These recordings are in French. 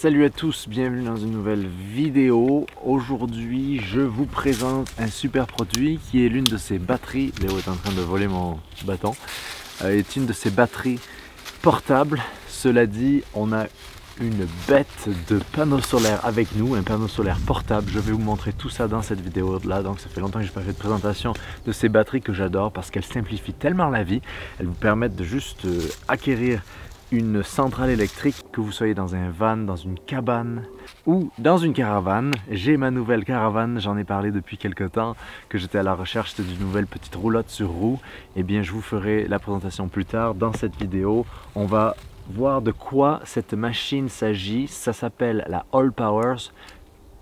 Salut à tous, bienvenue dans une nouvelle vidéo. Aujourd'hui, je vous présente un super produit qui est l'une de ces batteries. Léo est en train de voler mon bâton. Est une de ces batteries portables. Cela dit, on a une bête de panneau solaire avec nous, un panneau solaire portable. Je vais vous montrer tout ça dans cette vidéo là. Donc ça fait longtemps que je n'ai pas fait de présentation de ces batteries que j'adore parce qu'elles simplifient tellement la vie. Elles vous permettent de juste acquérir une centrale électrique, que vous soyez dans un van, dans une cabane ou dans une caravane. J'ai ma nouvelle caravane, j'en ai parlé depuis quelques temps, que j'étais à la recherche d'une nouvelle petite roulotte sur roue. Et bien je vous ferai la présentation plus tard. Dans cette vidéo, on va voir de quoi cette machine s'agit. Ça s'appelle la Allpowers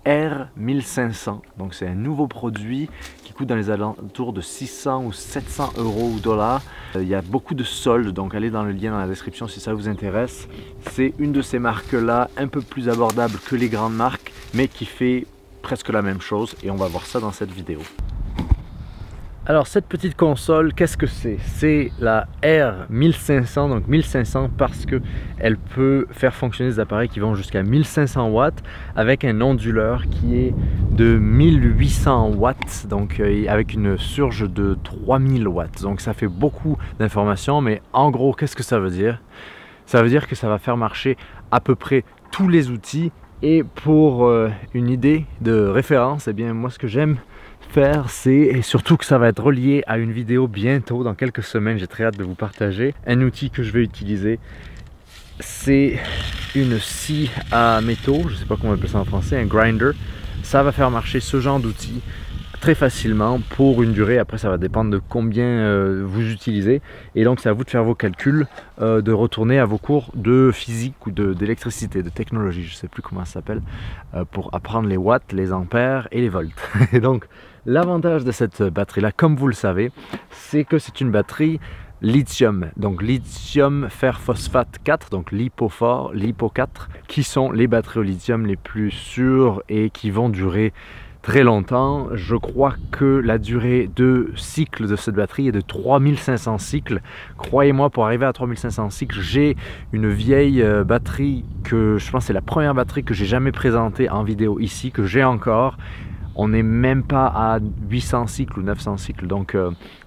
R1500. Donc c'est un nouveau produit qui coûte dans les alentours de 600 ou 700 euros ou dollars. Il y a beaucoup de soldes, donc allez dans le lien dans la description si ça vous intéresse. C'est une de ces marques là, un peu plus abordable que les grandes marques, mais qui fait presque la même chose et on va voir ça dans cette vidéo. Alors cette petite console, qu'est-ce que c'est? C'est la R1500, donc 1500 parce qu'elle peut faire fonctionner des appareils qui vont jusqu'à 1500 watts avec un onduleur qui est de 1800 watts, donc avec une surge de 3000 watts. Donc ça fait beaucoup d'informations, mais en gros, qu'est-ce que ça veut dire? Ça veut dire que ça va faire marcher à peu près tous les outils. Et pour une idée de référence, eh bien moi ce que j'aime faire, c'est surtout que ça va être relié à une vidéo bientôt, dans quelques semaines, j'ai très hâte de vous partager un outil que je vais utiliser. C'est une scie à métaux, je ne sais pas comment on appelle ça en français, un grinder. Ça va faire marcher ce genre d'outil très facilement pour une durée. Après ça va dépendre de combien vous utilisez, et donc c'est à vous de faire vos calculs, de retourner à vos cours de physique ou d'électricité, de technologie, je ne sais plus comment ça s'appelle, pour apprendre les watts, les ampères et les volts. Et donc l'avantage de cette batterie là, comme vous le savez, c'est que c'est une batterie lithium, donc lithium fer phosphate 4, donc LiPo4, LiPo4, qui sont les batteries au lithium les plus sûres et qui vont durer très longtemps. Je crois que la durée de cycle de cette batterie est de 3500 cycles. Croyez-moi, pour arriver à 3500 cycles, j'ai une vieille batterie que je pense c'est la première batterie que j'ai jamais présentée en vidéo ici, que j'ai encore. On n'est même pas à 800 cycles ou 900 cycles, donc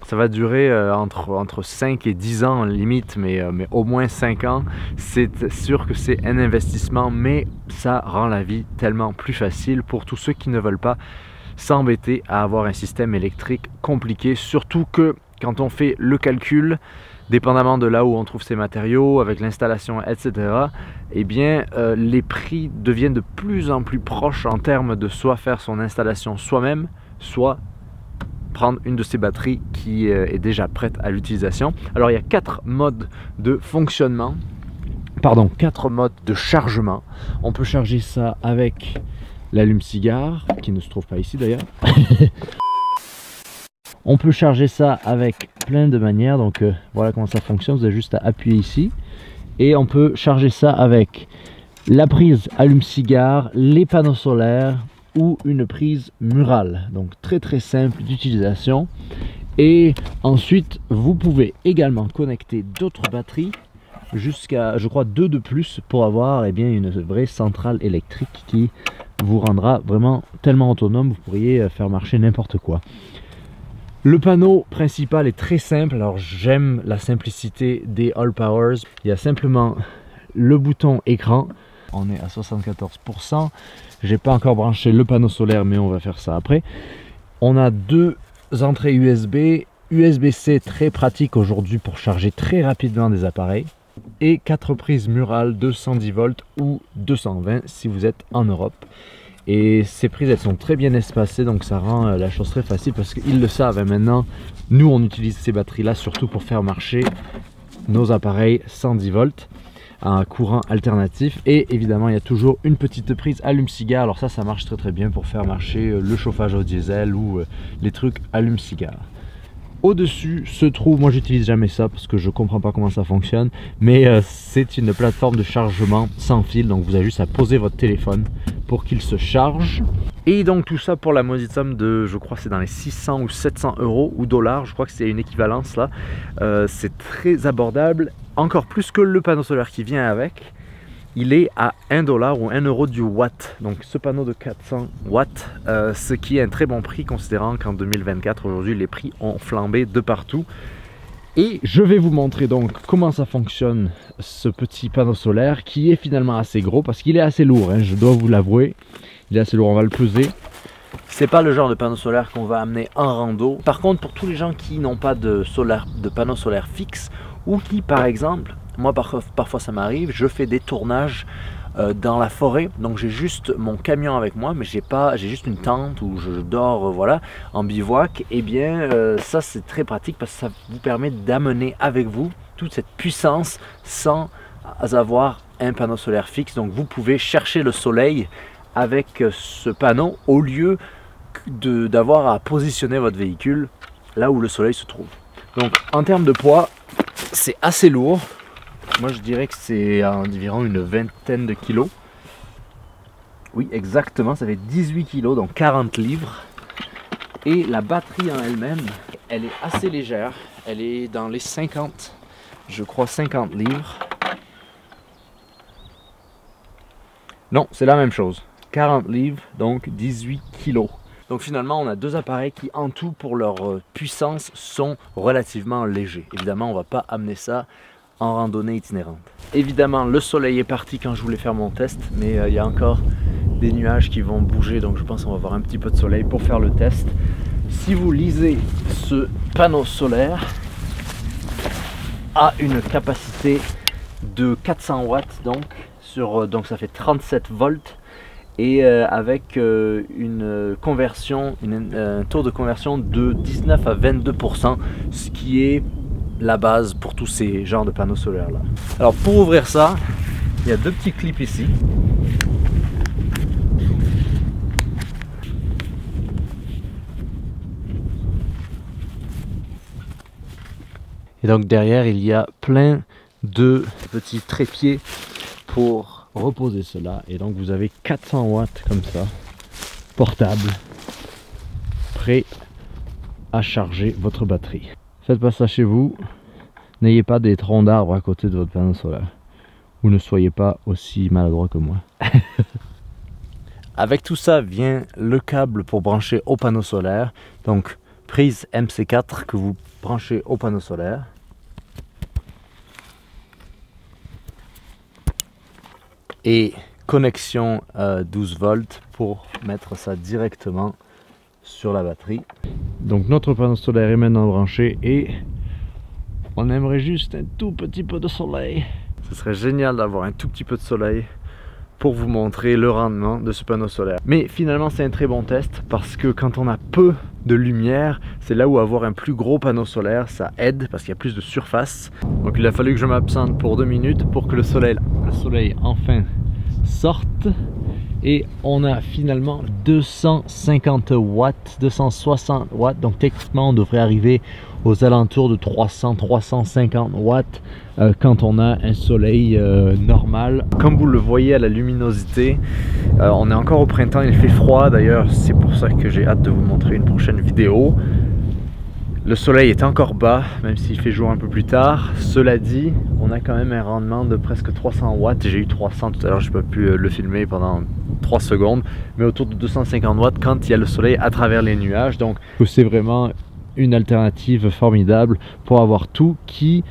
ça va durer entre 5 et 10 ans limite, mais au moins 5 ans. C'est sûr que c'est un investissement, mais ça rend la vie tellement plus facile pour tous ceux qui ne veulent pas s'embêter à avoir un système électrique compliqué, surtout que quand on fait le calcul, dépendamment de là où on trouve ces matériaux, avec l'installation, etc., eh bien, les prix deviennent de plus en plus proches en termes de soit faire son installation soi-même, soit prendre une de ces batteries qui est déjà prête à l'utilisation. Alors, il y a 4 modes de fonctionnement, pardon, 4 modes de chargement. On peut charger ça avec l'allume-cigare, qui ne se trouve pas ici d'ailleurs. On peut charger ça avec plein de manières, donc voilà comment ça fonctionne. Vous avez juste à appuyer ici et on peut charger ça avec la prise allume-cigare, les panneaux solaires ou une prise murale, donc très simple d'utilisation. Et ensuite vous pouvez également connecter d'autres batteries jusqu'à, je crois, 2 de plus pour avoir une vraie centrale électrique qui vous rendra vraiment tellement autonome, vous pourriez faire marcher n'importe quoi. Le panneau principal est très simple, alors j'aime la simplicité des Allpowers. Il y a simplement le bouton écran, on est à 74%. J'ai pas encore branché le panneau solaire, mais on va faire ça après. On a 2 entrées USB, USB-C très pratique aujourd'hui pour charger très rapidement des appareils, et 4 prises murales 210 volts ou 220 si vous êtes en Europe. Et ces prises, elles sont très bien espacées, donc ça rend la chose très facile parce qu'ils le savent. Et maintenant, nous, on utilise ces batteries-là surtout pour faire marcher nos appareils 110 volts à un courant alternatif. Et évidemment, il y a toujours une petite prise allume-cigare. Alors ça marche très bien pour faire marcher le chauffage au diesel ou les trucs allume-cigare. Au-dessus se trouve, moi j'utilise jamais ça parce que je comprends pas comment ça fonctionne, mais c'est une plateforme de chargement sans fil, donc vous avez juste à poser votre téléphone pour qu'il se charge. Et donc tout ça pour la maudite somme de, je crois c'est dans les 600 ou 700 euros ou dollars, je crois que c'est une équivalence là. C'est très abordable, encore plus que le panneau solaire qui vient avec. il est à 1 $ ou 1 € du watt. Donc ce panneau de 400 watts, ce qui est un très bon prix considérant qu'en 2024, aujourd'hui, les prix ont flambé de partout. Et je vais vous montrer donc comment ça fonctionne, ce petit panneau solaire qui est finalement assez gros parce qu'il est assez lourd, hein, je dois vous l'avouer. Il est assez lourd, on va le peser. C'est pas le genre de panneau solaire qu'on va amener en rando. Par contre, pour tous les gens qui n'ont pas de panneau solaire fixe ou qui, par exemple, moi parfois ça m'arrive, je fais des tournages dans la forêt, donc j'ai juste mon camion avec moi, mais j'ai juste une tente où je dors, voilà, en bivouac. Et bien ça c'est très pratique parce que ça vous permet d'amener avec vous toute cette puissance sans avoir un panneau solaire fixe. Donc vous pouvez chercher le soleil avec ce panneau au lieu d'avoir à positionner votre véhicule là où le soleil se trouve. Donc en termes de poids, c'est assez lourd. Moi je dirais que c'est environ une vingtaine de kilos. Oui exactement, ça fait 18 kilos, donc 40 livres. Et la batterie en elle-même, elle est assez légère. Elle est dans les 50, je crois 50 livres. Non, c'est la même chose. 40 livres, donc 18 kilos. Donc finalement, on a deux appareils qui en tout pour leur puissance sont relativement légers. Évidemment, on ne va pas amener ça en randonnée itinérante. Évidemment, le soleil est parti quand je voulais faire mon test, mais il y a encore des nuages qui vont bouger, donc je pense qu'on va avoir un petit peu de soleil pour faire le test. Si vous lisez ce panneau solaire a une capacité de 400 watts, donc ça fait 37 volts. Et avec une conversion, un taux de conversion de 19 à 22%, ce qui est la base pour tous ces genres de panneaux solaires là. Alors pour ouvrir ça, il y a deux petits clips ici. Et donc derrière il y a plein de petits trépieds pour reposer cela. Et donc vous avez 400 watts comme ça, portable, prêt à charger votre batterie. Faites pas ça chez vous, n'ayez pas des troncs d'arbres à côté de votre panneau solaire. Ou ne soyez pas aussi maladroit que moi. Avec tout ça vient le câble pour brancher au panneau solaire. Donc prise MC4 que vous branchez au panneau solaire. Et connexion 12 volts pour mettre ça directement sur la batterie. Donc notre panneau solaire est maintenant branché et on aimerait juste un tout petit peu de soleil. Ce serait génial d'avoir un tout petit peu de soleil pour vous montrer le rendement de ce panneau solaire. Mais finalement c'est un très bon test parce que quand on a peu de lumière, c'est là où avoir un plus gros panneau solaire ça aide parce qu'il y a plus de surface. Donc il a fallu que je m'absente pour 2 minutes pour que le soleil enfin sorte. Et on a finalement 250 watts, 260 watts, donc techniquement on devrait arriver aux alentours de 300-350 watts quand on a un soleil normal. Comme vous le voyez à la luminosité, on est encore au printemps, il fait froid d'ailleurs, c'est pour ça que j'ai hâte de vous montrer une prochaine vidéo. Le soleil est encore bas, même s'il fait jour un peu plus tard. Cela dit, on a quand même un rendement de presque 300 watts. J'ai eu 300 tout à l'heure, je n'ai pas pu le filmer pendant 3 secondes. Mais autour de 250 watts quand il y a le soleil à travers les nuages. Donc c'est vraiment une alternative formidable pour avoir tout qui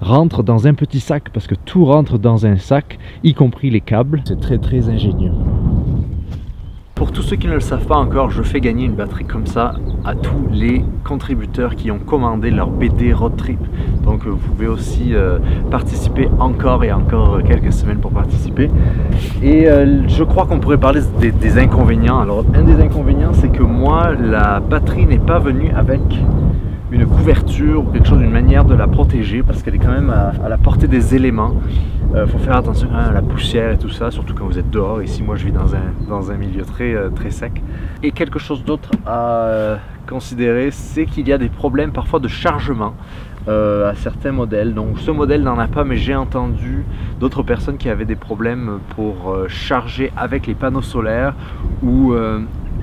rentre dans un petit sac. Parce que tout rentre dans un sac, y compris les câbles. C'est très ingénieux. Pour tous ceux qui ne le savent pas encore, je fais gagner une batterie comme ça à tous les contributeurs qui ont commandé leur BD Road Trip. Donc vous pouvez aussi participer encore et encore quelques semaines pour participer. Et je crois qu'on pourrait parler des inconvénients. Alors un des inconvénients c'est que moi la batterie n'est pas venue avec une couverture ou quelque chose, d'une manière de la protéger parce qu'elle est quand même à la portée des éléments. Faut faire attention quand même à la poussière et tout ça, surtout quand vous êtes dehors. Ici moi je vis dans un milieu très sec. Et quelque chose d'autre à considérer, c'est qu'il y a des problèmes parfois de chargement à certains modèles. Donc ce modèle n'en a pas, mais j'ai entendu d'autres personnes qui avaient des problèmes pour charger avec les panneaux solaires ou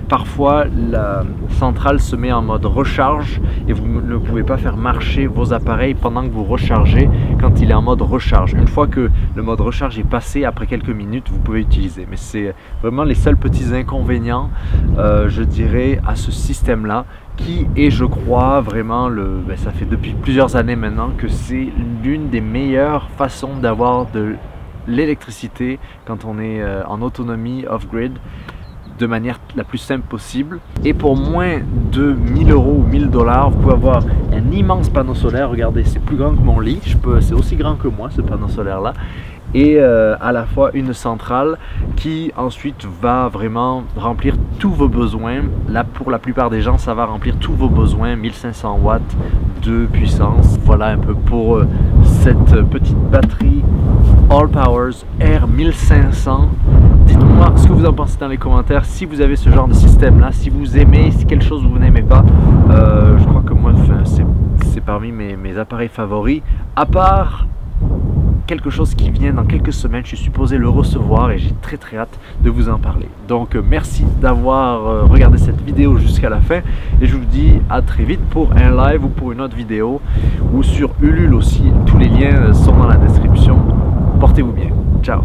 parfois la centrale se met en mode recharge et vous ne pouvez pas faire marcher vos appareils pendant que vous rechargez quand il est en mode recharge. Une fois que le mode recharge est passé, après quelques minutes, vous pouvez utiliser. Mais c'est vraiment les seuls petits inconvénients, je dirais, à ce système-là, qui est, je crois, vraiment, ça fait depuis plusieurs années maintenant que c'est l'une des meilleures façons d'avoir de l'électricité quand on est en autonomie off-grid, de manière la plus simple possible. Et pour moins de 1000 euros ou 1000 $, vous pouvez avoir un immense panneau solaire. Regardez, c'est plus grand que mon lit, c'est aussi grand que moi ce panneau solaire là, et à la fois une centrale qui ensuite va vraiment remplir tous vos besoins. Là, pour la plupart des gens, ça va remplir tous vos besoins, 1500 watts de puissance. Voilà un peu pour cette petite batterie All Powers R1500. Dites-moi ce que vous en pensez dans les commentaires, si vous avez ce genre de système là, si vous aimez, si quelque chose vous n'aimez pas. Je crois que moi, c'est parmi mes appareils favoris, à part quelque chose qui vient dans quelques semaines. Je suis supposé le recevoir et j'ai très hâte de vous en parler. Donc merci d'avoir regardé cette vidéo jusqu'à la fin et je vous dis à très vite pour un live ou pour une autre vidéo, ou sur Ulule aussi. Tous les liens sont dans la description. Portez-vous bien. Ciao.